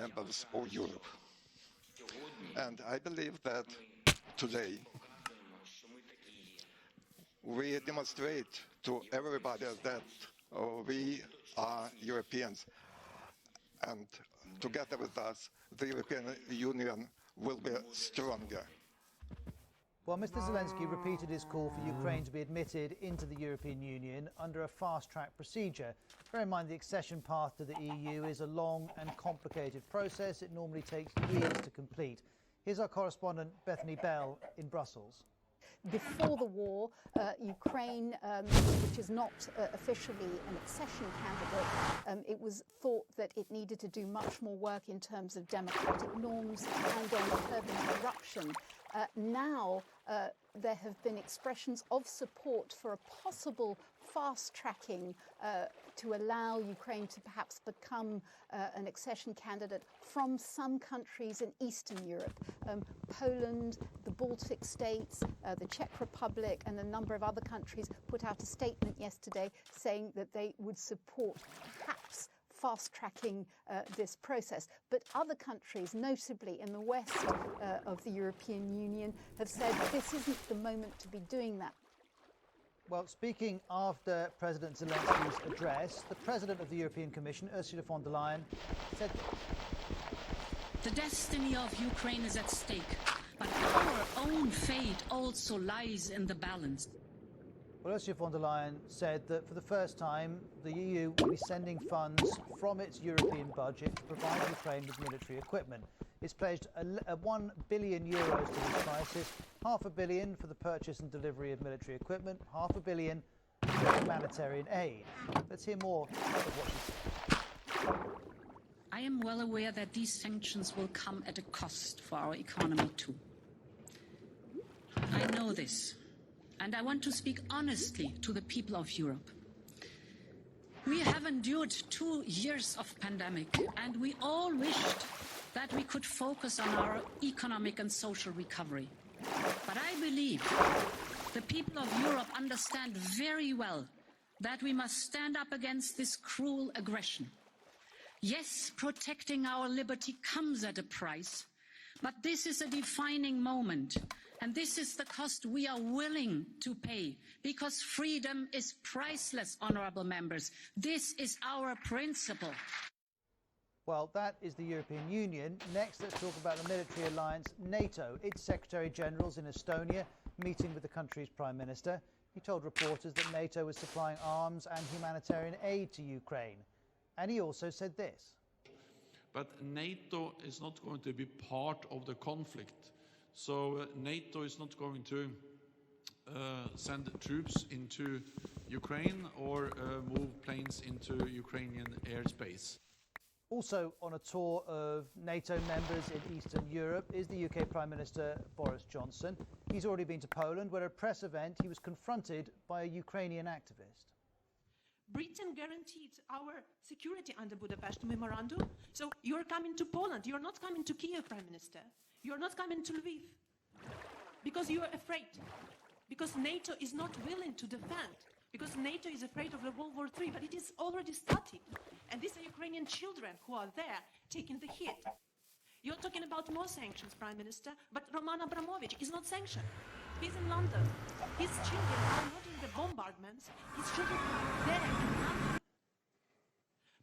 members of Europe. And I believe that today we demonstrate to everybody that we are Europeans, and together with us, the European Union will be stronger. Well, Mr. Zelensky repeated his call for Ukraine to be admitted into the European Union under a fast-track procedure. Bear in mind the accession path to the EU is a long and complicated process. It normally takes years to complete. Here's our correspondent Bethany Bell in Brussels. Before the war, Ukraine, which is not officially an accession candidate, it was thought that it needed to do much more work in terms of democratic norms and on curbing corruption. Now there have been expressions of support for a possible fast-tracking to allow Ukraine to perhaps become an accession candidate from some countries in Eastern Europe. Poland, the Baltic states, the Czech Republic and a number of other countries put out a statement yesterday saying that they would support perhaps fast-tracking this process. But other countries, notably in the west of the European Union, have said this isn't the moment to be doing that. Well, speaking after President Zelensky's address, the President of the European Commission, Ursula von der Leyen, said the destiny of Ukraine is at stake, but our own fate also lies in the balance. Well, Ursula von der Leyen said that for the first time, the EU will be sending funds from its European budget to provide Ukraine with military equipment. It's pledged €1 billion to this crisis, £500 million for the purchase and delivery of military equipment, £500 million for humanitarian aid. Let's hear more of what she said. I am well aware that these sanctions will come at a cost for our economy too. I know this. And I want to speak honestly to the people of Europe. We have endured 2 years of pandemic, and we all wished that we could focus on our economic and social recovery. But I believe the people of Europe understand very well that we must stand up against this cruel aggression. Yes, protecting our liberty comes at a price, but this is a defining moment, and this is the cost we are willing to pay, because freedom is priceless, honourable members. This is our principle. Well, that is the European Union. Next, let's talk about the military alliance NATO. Its Secretary General's in Estonia, meeting with the country's Prime Minister. He told reporters that NATO was supplying arms and humanitarian aid to Ukraine. And he also said this. But NATO is not going to be part of the conflict. So NATO is not going to send troops into Ukraine or move planes into Ukrainian airspace. Also on a tour of NATO members in Eastern Europe is the UK Prime Minister Boris Johnson. He's already been to Poland, where at a press event he was confronted by a Ukrainian activist. Britain guaranteed our security under Budapest Memorandum. So you're coming to Poland. You're not coming to Kiev, Prime Minister. You're not coming to Lviv. Because you are afraid. Because NATO is not willing to defend. Because NATO is afraid of the World War III. But it is already started. And these are Ukrainian children who are there taking the hit. You're talking about more sanctions, Prime Minister, but Roman Abramovich is not sanctioned. He's in London. His children are not in the bombardments. His children are there in London.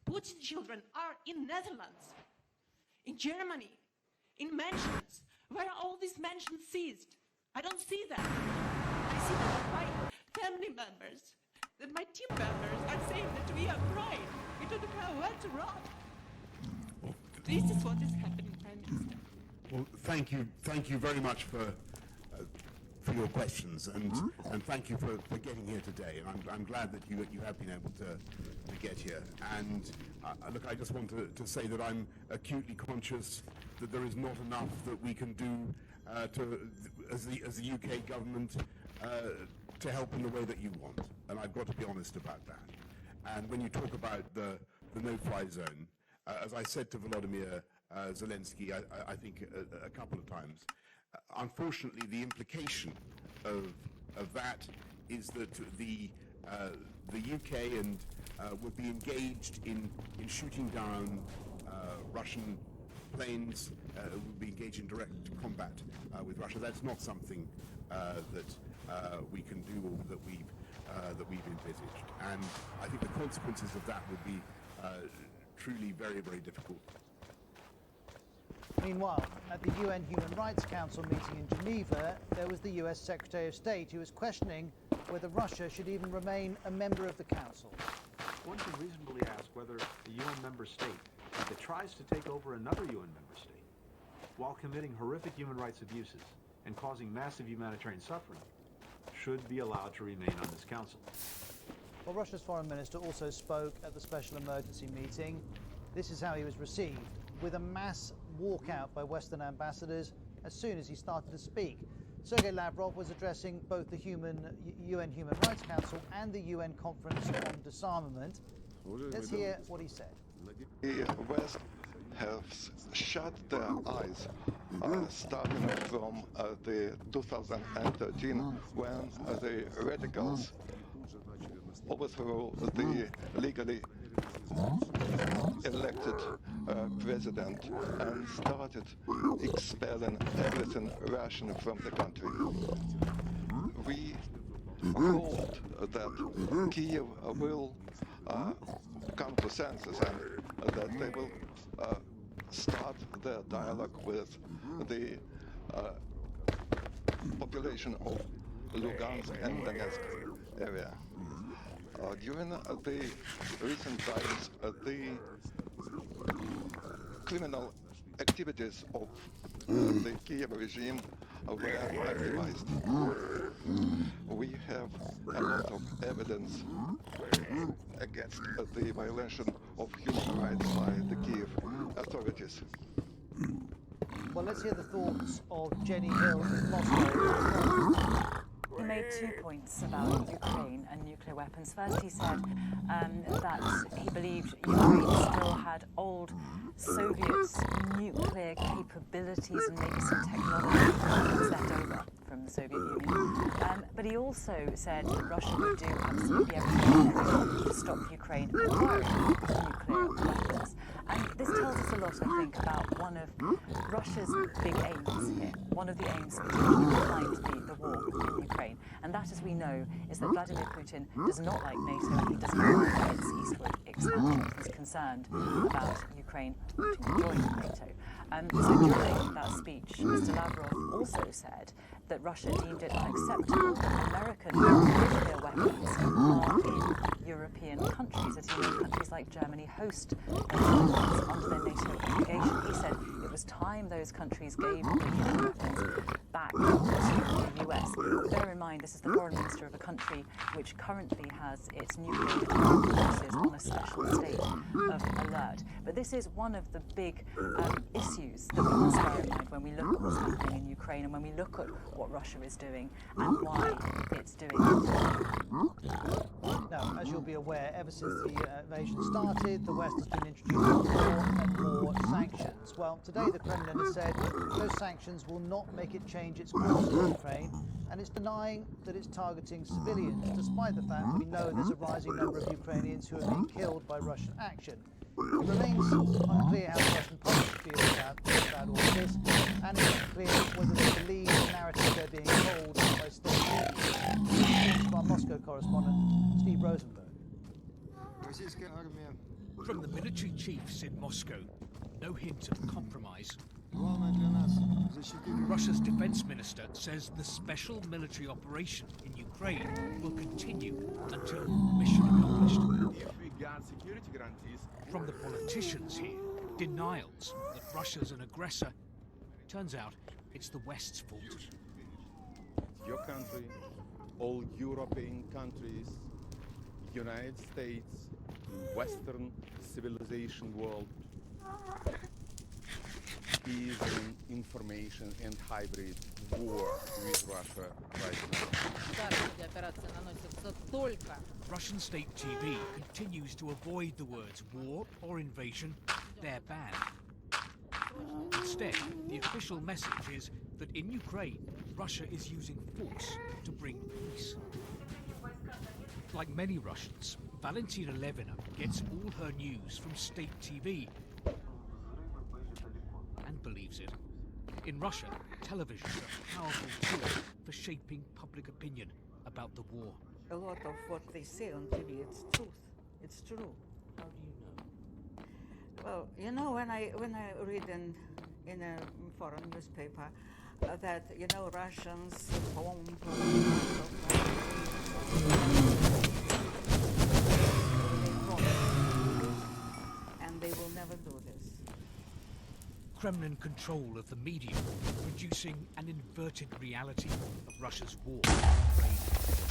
Putin's children are in Netherlands, in Germany, in mansions. Where are all these mansions seized? I don't see that. I see that my family members, that my team members are saying that we are crying. We don't know where to run. This is what is happening, Prime Minister. Well, thank you very much for your questions, and thank you for getting here today. And I'm glad that you have been able to get here. And look, I just want to say that I'm acutely conscious that there is not enough that we can do as the UK government to help in the way that you want. And I've got to be honest about that. And when you talk about the no-fly zone, as I said to Volodymyr Zelensky, I think a couple of times, unfortunately, the implication of that is that the UK and would be engaged in shooting down Russian planes would be engaged in direct combat with Russia. That's not something that we can do or that we've envisaged. And I think the consequences of that would be truly very, very difficult. Meanwhile, at the UN Human Rights Council meeting in Geneva, there was the US Secretary of State who was questioning whether Russia should even remain a member of the Council. One can reasonably ask whether a UN member state that tries to take over another UN member state while committing horrific human rights abuses and causing massive humanitarian suffering should be allowed to remain on this council. Well, Russia's foreign minister also spoke at the special emergency meeting. This is how he was received, with a mass walkout by Western ambassadors as soon as he started to speak. Sergei Lavrov was addressing both the UN Human Rights Council and the UN Conference on Disarmament. Let's hear what he said. The West has shut their eyes starting from the 2013 when the radicals overthrew the legally elected president and started expelling everything Russian from the country. We hoped that Kiev will come to senses and that they will start their dialogue with the population of Lugansk and Donetsk area. During the recent times, the criminal activities of the Kiev regime were activized. We have a lot of evidence against the violation of human rights by the Kiev authorities. Well, let's hear the thoughts of Jenny Hill in Moscow. He made 2 points about Ukraine and nuclear weapons. First, he said that he believed Ukraine still had old Soviet nuclear capabilities and maybe some technology that was left over from the Soviet Union. But he also said that Russia would do absolutely everything to stop Ukraine acquiring nuclear weapons. And this tells us a lot, I think, about one of Russia's big aims here, one of the aims behind the war in Ukraine. And that, as we know, is that Vladimir Putin does not like NATO and he does not like its eastward expansion. He's concerned about Ukraine wanting to join NATO. So during that speech, Mr. Lavrov also said that Russia deemed it unacceptable that American nuclear weapons are in European countries, that even countries like Germany host weapons under their NATO obligation. He said it was time those countries gave nuclear weapons back to the US. Bear in mind, this is the foreign minister of a country which currently has its nuclear forces on a special state of alert. But this is one of the big issues that we must bear in mind when we look at what's happening in Ukraine and when we look at what Russia is doing and why it's doing it. Now, as you'll be aware, ever since the invasion started, the West has been introducing more and more sanctions. Well, today the Kremlin has said those sanctions will not make it change its course in Ukraine, and it's denying that it's targeting civilians, despite the fact that we know there's a rising number of Ukrainians who are being killed by Russian action. It remains unclear how the Russian public feels about all of this, and it's not clear whether they believe the narrative they're being told by state media. Our Moscow correspondent, Steve Rosenberg. From the military chiefs in Moscow, no hint of compromise. Russia's defense minister says the special military operation in Ukraine will continue until mission accomplished. From the politicians here, denials that Russia's an aggressor. Turns out it's the West's fault. Your country, all European countries, United States, Western civilization world is in information and hybrid war with Russia right now. Russian state TV continues to avoid the words war or invasion. They're banned. Instead, the official message is that in Ukraine, Russia is using force to bring peace. Like many Russians, Valentina Levina gets all her news from state TV. believes it. In Russia, television is a powerful tool for shaping public opinion about the war. A lot of what they say on TV, it's truth. It's true. How do you know? Well, you know, when I read in a foreign newspaper that, you know, Russians bombed and they will never do this. Kremlin control of the media, producing an inverted reality of Russia's war in Ukraine.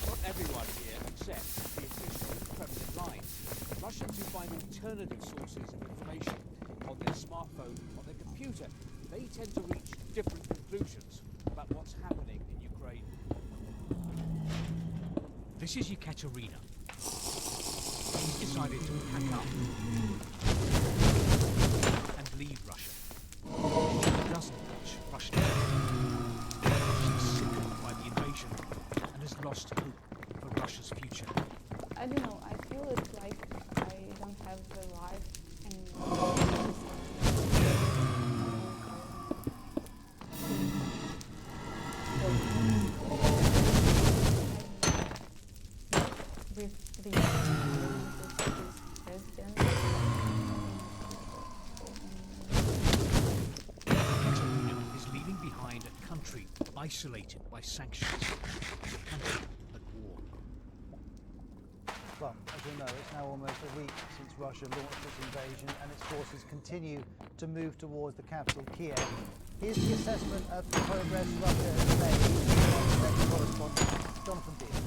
Not everyone here accepts the official Kremlin lines. Russians who find alternative sources of information on their smartphone, on their computer, they tend to reach different conclusions about what's happening in Ukraine. This is Yekaterina. She's decided to pack up and leave Russia. She doesn't watch Russian television. She's sickened by the invasion and has lost hope for Russia's future. I don't know, I feel it's like I don't have the life anymore. With the president. Yekaterina is leaving behind a country isolated by sanctions, a country at war. Well, as you know, it's now almost a week since Russia launched its invasion and its forces continue to move towards the capital, Kiev. Here's the assessment of the progress Russia has made. Special correspondent Jonathan Beard.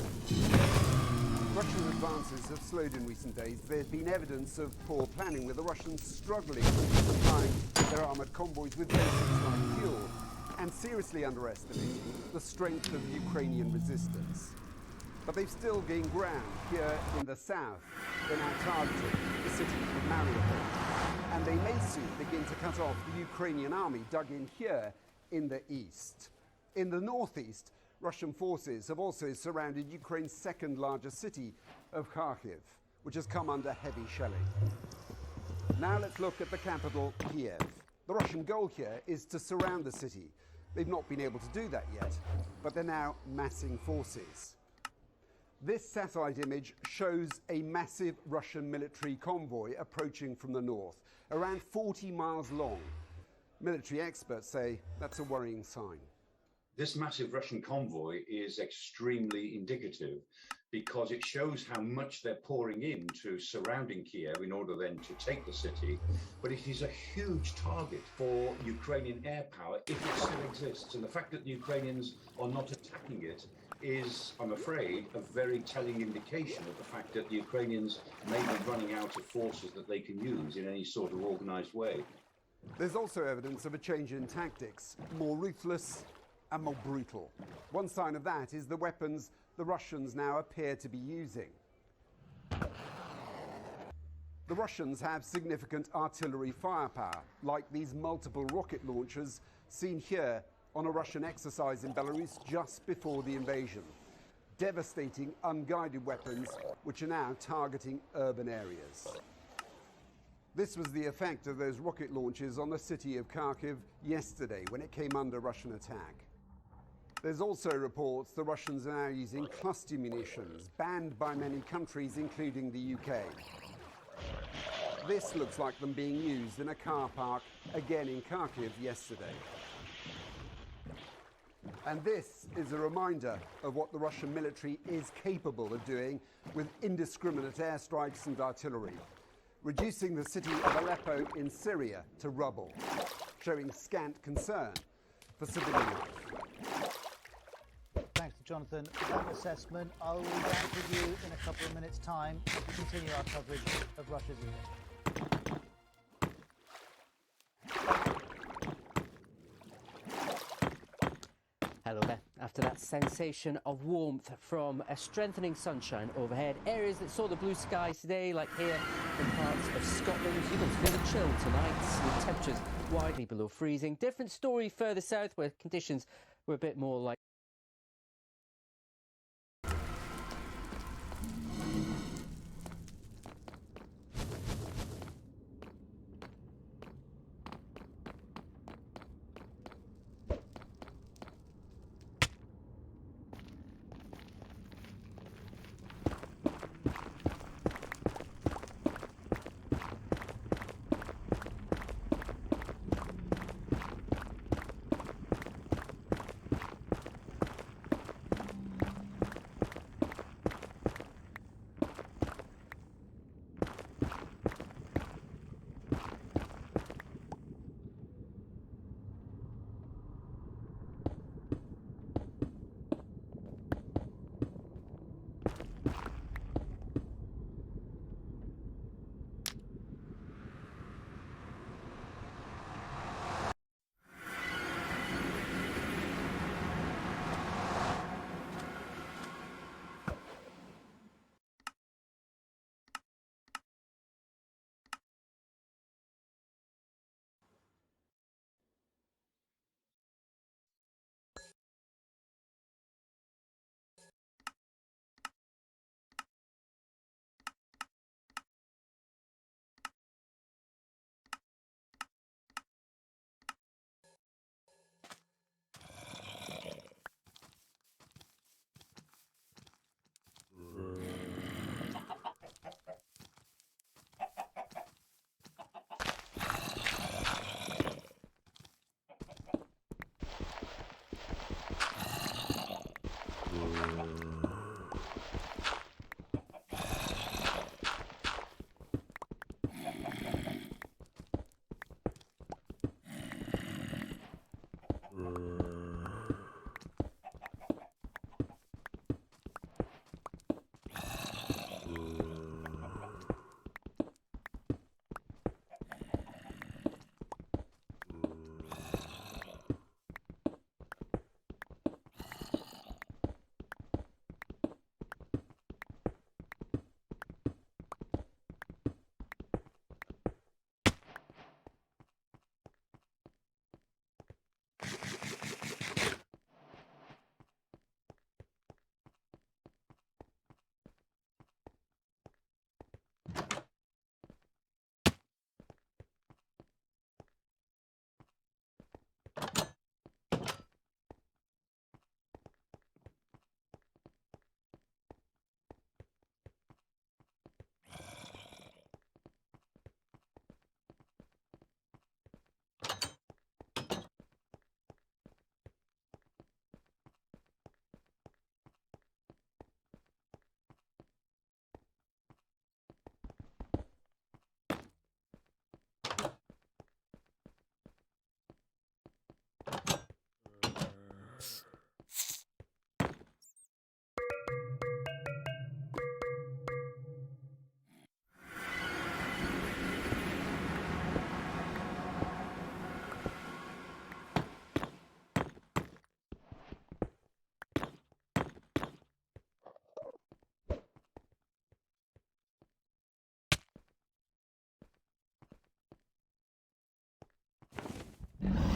Russian advances have slowed in recent days. There's been evidence of poor planning, with the Russians struggling with supplying their armoured convoys with basics like fuel, and seriously underestimating the strength of Ukrainian resistance. But they've still gained ground here in the south. They're now targeting the city of Mariupol, and they may soon begin to cut off the Ukrainian army dug in here in the east. In the northeast, Russian forces have also surrounded Ukraine's second largest city of Kharkiv, which has come under heavy shelling. Now let's look at the capital, Kiev. The Russian goal here is to surround the city. They've not been able to do that yet, but they're now massing forces. This satellite image shows a massive Russian military convoy approaching from the north, around 40 miles long. Military experts say that's a worrying sign. This massive Russian convoy is extremely indicative because it shows how much they're pouring into surrounding Kiev in order then to take the city. But it is a huge target for Ukrainian air power if it still exists. And the fact that the Ukrainians are not attacking it is, I'm afraid, a very telling indication of the fact that the Ukrainians may be running out of forces that they can use in any sort of organized way. There's also evidence of a change in tactics, more ruthless and more brutal. One sign of that is the weapons the Russians now appear to be using. The Russians have significant artillery firepower, like these multiple rocket launchers seen here on a Russian exercise in Belarus just before the invasion. Devastating unguided weapons which are now targeting urban areas. This was the effect of those rocket launches on the city of Kharkiv yesterday when it came under Russian attack. There's also reports the Russians are now using cluster munitions, banned by many countries, including the UK. This looks like them being used in a car park, again in Kharkiv yesterday. And this is a reminder of what the Russian military is capable of doing with indiscriminate airstrikes and artillery, reducing the city of Aleppo in Syria to rubble, showing scant concern for civilian life. Thanks to Jonathan for that assessment. I'll be back with you in a couple of minutes' time to continue our coverage of Russia's invasion. Hello there. After that sensation of warmth from a strengthening sunshine overhead, areas that saw the blue skies today, like here in parts of Scotland, you can feel the chill tonight with temperatures widely below freezing. Different story further south where conditions were a bit more like Thank you.